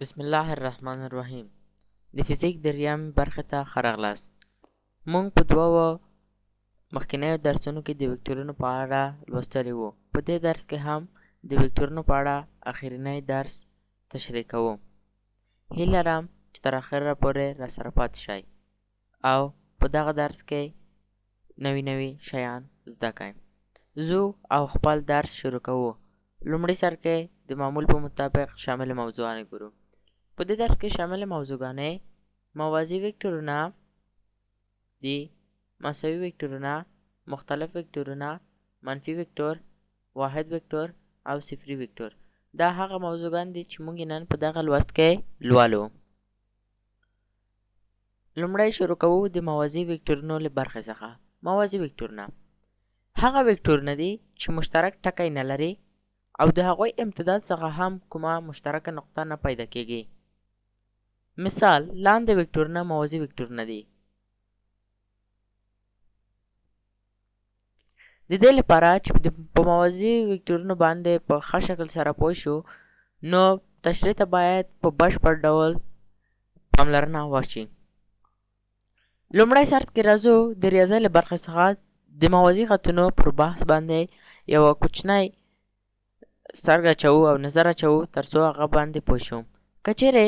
بسم الله الرحمن الرحیم. د فزیک دریمه برخه ته ښه راغلاست. موږ په دوو مخکینیو درسونو کې د وکتورونو په اړه لوستلي وو. په دې درس کې هم د وکتورونو په اړه اخرنی درس تشریح کوو. هیله لرم چې تر اخره پورې راسره پاتې شئ او په دغه درس کې نوي شیان زده کړئ. زو او خپل درس شروع کوو. لومړي سر کې د معمول په مطابق شامل موضوعانې ګورو. په دې درس کې شامل موضوعګانې موازي وکتورونه دي، مساوي وکتورونه، مختلف وکتورونه، منفي وکتور، واحد وکتور او صفري وکتور. دا هغه موضوعګان دي چې موږ نن په دغه لوست کې لولو. لومړی شروع کوو د موازي وکتورونو له برخې څخه. موازي وکتورونه هغه وکتورونه دي چې مشترک ټکی نه لري او د هغوی امتداد څخه هم کومه مشترکه نقطه نه پیدا کیږي. مثال لاندې وکتورونه موازي وکتورونه دي. د دې لپاره چې په موازي وکتورونو باندې په ښه شکل سره پوه شو نو تشریح ته باید په بشپړ ډول پاملرنه وشي. لومړی سر کې راځو د ریاضۍ له برخې څخه د موازي خطونو پر بحث باندې یوه کوچنی سترګه اچوو او نظر اچوو تر څو هغه باندې پوه شو. که چیرې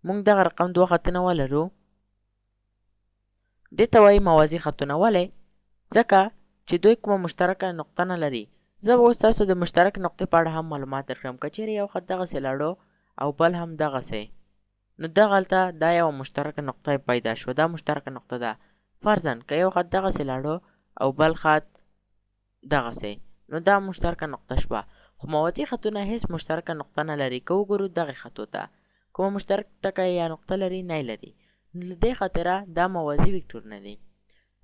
موږ دغه رقم دوه خطونه ولرو دې ته وایي موازي خطونه. ولې؟ ځکه چې دوی کومه مشترکه نقطه نه لري. زه به اوس تاسو د مشترک نقطې په اړه هم معلومات درکړم. که چیرې یو خط دغسې لاړو او بل هم دغسې، نو دغلته دا یوه مشترکه نقطه پیدا شوه. دا مشترکه نقطه ده. فرضاً که یو خط دغسې لاړو او بل خط دغسې، نو دا مشترکه نقطه شوه. خو موازي خطونه هیڅ مشترکه نقطه نه لري. که وګورو دغې خطو ته کومه مشترک ټکی یا نقطه لري؟ نه لري. نو له دې خاطره دا موازي وکتورونه دي.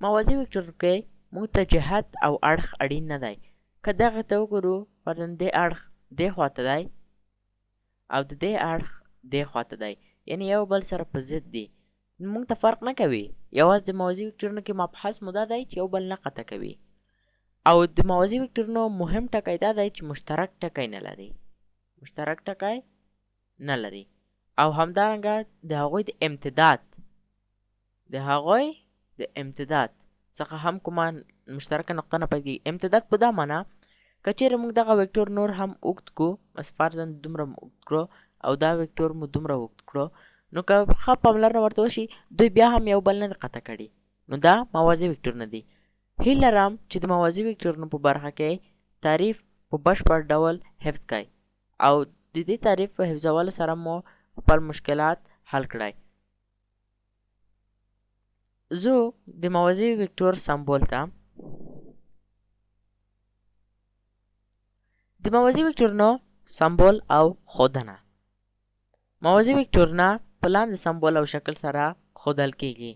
موازي وکتور کې موږ ته جهت او اړخ اړین نه دی. که دغې ته وګورو فرضاً دې اړخ دې خواته دی او د دې اړخ دې خواته دی، یعنې یو بل سره په ضد دي. موږ ته فرق نه کوي. یوازې د موازي وکتورونو کې مبحث مو دا دی چې یو بل نه قطع کوي. او د موازي وکتورونو مهم ټکی دا دی چې مشترک ټکی نه لري. مشترک ټکی نه لري او همدارنګه د هغوی د امتداد څخه هم کومه مشترکه نقطه نه پیدا کېږي. امتداد په دا معنا که چیرې موږ دغه وکتور نور هم اوږد کړو، بس فرضاً دومره مو اوږد کړو او دا وکتور مو دومره اوږد کړو، نو که ښه پاملرنه ورته وشي دوی بیا هم یو بل نه دي قطع کړي. نو دا موازي وکتورونه دي. هیله لرم چې د موازي وکتورونو په برخه کې تعریف په بشپړ ډول حفظ کړئ او د دې تعریف په حفظولو سره مو خپل مشکلات حل کړئ. زه د موازي وکتور سمبول ته د موازي وکتورونو سمبول او ښودنه. موازي وکتورونه په لاندې سمبول او شکل سره ښودل کیږي.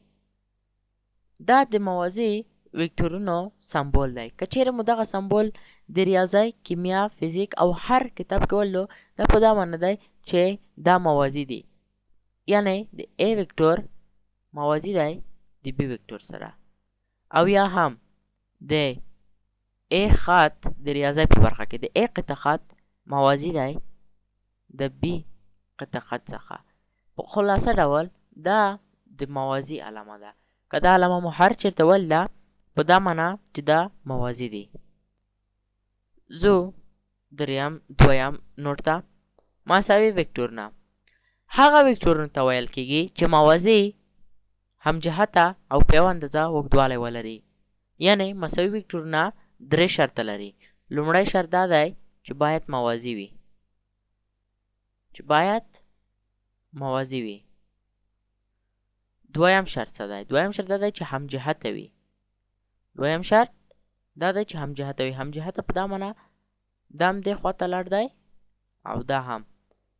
دا د موازي وکتورونو سمبول دی. که چیرې مو دغه سمبول د ریاضۍ، کیمیا، فزیک او هر کتاب کې ولولو، دا په دا معنی دی چې دا موازي دي. یعنی د A وکتور موازي دی د B وکتور سره، او یا هم د A خط د ریاضۍ په برخه کې د A قطع خط موازي دی د B قطع خط څخه. په خلاصه ډول دا د موازي علامه ده. که دا علامه مو هر چیرته ولیده په دا معنا چې دا موازي دي. زو دویم نوټ ته مساوي وکتورونه هغه وکتورونو ته ویل کېږي چې موازي، همجهته او په یوه اندازه اوږدوالی ولري. یعنې مساوي وکتورونه درې شرطه لري. لومړی شرط دا دی چې باید موازي وي. دویم شرط څه دی؟ دویم شرط دا دی چې همجهته وي. همجهته په دا معنا دا هم دې خواته لاړ دی او دا هم،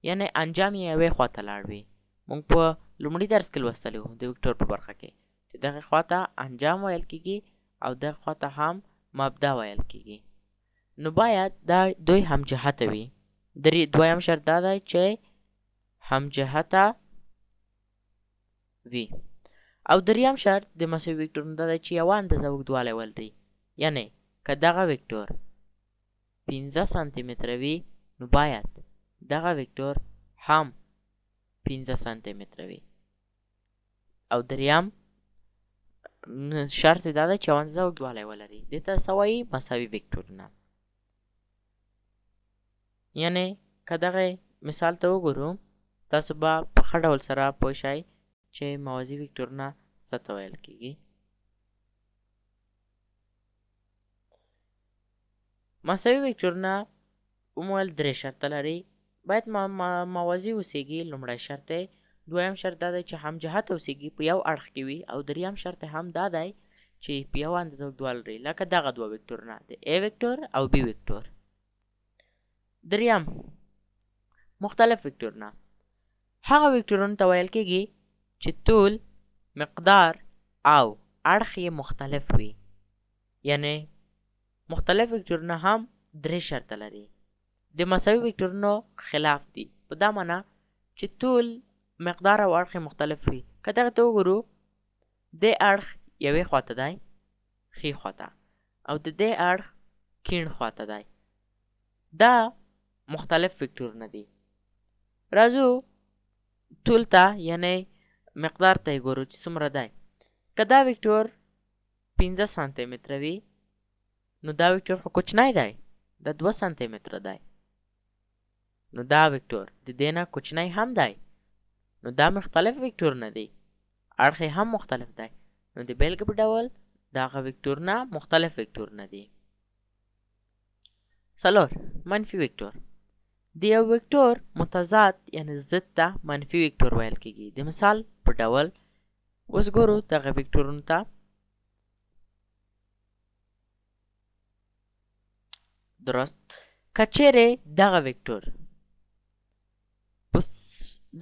یعنې انجام یې یوې خواته لاړ وي. موږ په لومړي درس کې لوستلی وو د وکتور په برخه کې چې دغې خواته انجام ویل کېږي او دغې خواته هم مبدا ویل کېږي. نو باید دا دوی همجهته وي. دویم شرط دا دی چې همجهته وي. او دریم شرط د مساوي وکتورونو دا دی چې یوه اندازه اوږدوالی ولري. یعنې که دغه وکتور 15 سانتي متره وي نو باید دغه وکتور هم 15 سانتي متره وي. او دریم شرط دا ده چې اندازه اوږدوالی ولري. دې ته څه وایي؟ مساوي وکتورونه. یعنې که دغه مثال ته وګورو تاسو به په ښه ډول سره پوه شئ چې موازي وکتورونه څه ته ویل کېږي. مساوي وکتورونه ومویل درې شرطه لري. باید موازي اوسیږي. لومړی شرط دی. دویم شرط دا دی چې هم جهت اوسیږي، په یو اړخ کې وي. او دریم شرط هم دا دی چې په یو اندازه اوږدوالی لري، لکه دغه دوه وکتورونه د A وکتور او B وکتور. دریم مختلف وکتورونه. هغه وکتورونو ته ویل کېږي چې طول، مقدار او اړخ یې مختلف وي. یعنې مختلف وکتورونه هم درې شرطه لري. د مساوي وکتورونو خلاف دي، په دا معنا چې طول، مقدار او اړخ مختلف وي. که دغه ته وګورو دې اړخ یوې خواته دی ښي خواته، او د دې اړخ کیڼ خواته دی. دا مختلف وکتورونه دي. راځو طول ته یعنی مقدار ته یې ګورو چې څومره دی. که دا وکتور 15 سانتي متره وي نو دا وکتور خو کوچنی دی، دا 2 سانتي متره دی. نو دا وکتور د دې نه کوچنی هم دی. نو دا مختلف وکتورونه دي، اړخ هم مختلف دی. نو د بیلګې په ډول دغه وکتورونه مختلف وکتورونه دي. څلور منفي وکتور. د یو وکتور متضاد یعنی ضد ته منفي وکتور ویل کېږي. د مثال په ډول اوس ګورو دغه وکتورونو ته. درست. که چیرې دغه وکتور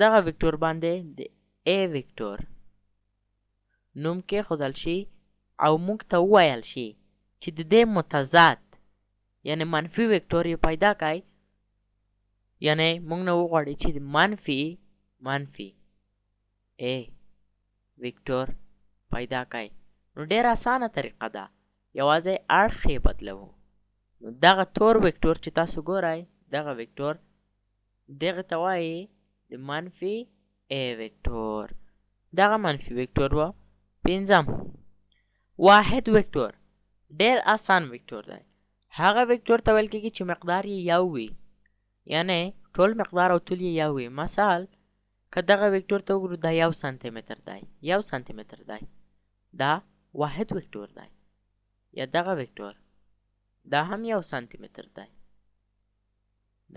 دغه وکتور باندې د A وکتور نوم کېښودل شي او موږ ته وویل شي چې د دې متضاد یعنی منفي وکتور یې پیدا کړئ، یعنی موږ نه وغواړي چې د منفي A وکتور پیدا کړئ، نو ډېره اسانه طریقه ده، یوازې اړخ یې بدلوو. نو دغه تور وکتور چې تاسو ګورئ، دغه وکتور دغه ته وایي د منفي A وکتور. دغه منفي وکتور و. پنځم واحد وکتور. ډېر آسان وکتور دی. هغه وکتور ته ویل کېږي چې مقدار یې یو وي، یعنی ټول مقدار او طول یې یو وي. مثال که دغه وکتور ته وګورو دا 1 سانتي متر دی، 1 سانتي متر دی، دا واحد وکتور دی. یا دغه وکتور دا هم 1 سانتي متر دی،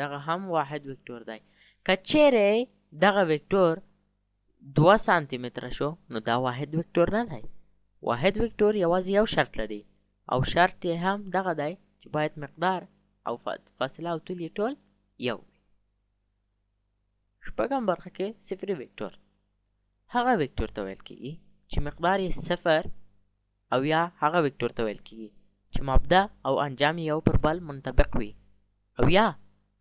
دغه هم واحد وکتور دی. که چیرې دغه وکتور 2 سانتي متره شو نو دا واحد وکتور نه دی. واحد وکتور یوازې یو شرط لري، او شرط یې هم دغه دی چې باید مقدار او فاصله او طول یې ټول یو وي. شپږم برخه کې صفري وکتور. هغه وکتور ته ویل کېږي چې مقدار یې 0 او یا هغه وکتور ته ویل کېږي چې مبدا او انجام یې یو پر بل منطبق وي، او یا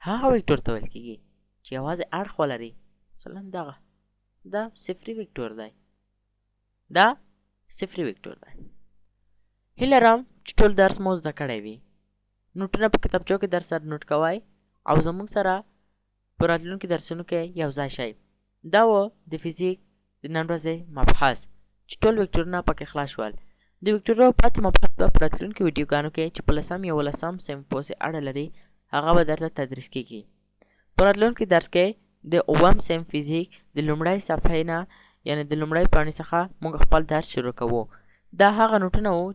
هغه وکتور ته ویل کېږي چې یوازې اړخ ولري. مثلا دا صفري وکتور دی، دا صفري وکتور دی. هیله لرم چې ټول درس مو زده کړی وي. نوټونه په کتابچو کې در سره نوټ کوئ او زموږ سره په راتلونکي درسونو کې یو ځای شئ. دا و د فزیک د نن ورځې مبحث چې ټول وکتورونه پکې خلاص شول. د وکتورونو پاتې مبحث به په راتلونکي ویډیوګانو کې چې په 10 یا 11 صنف پورې اړه لري هغه به درته تدریس کېږي. په راتلونکي درس کې د اووم صنف فزیک د لومړۍ صفحې نه یعنی د لومړۍ پاڼې څخه موږ خپل درس شروع کوو. دا هغه نوټونه وو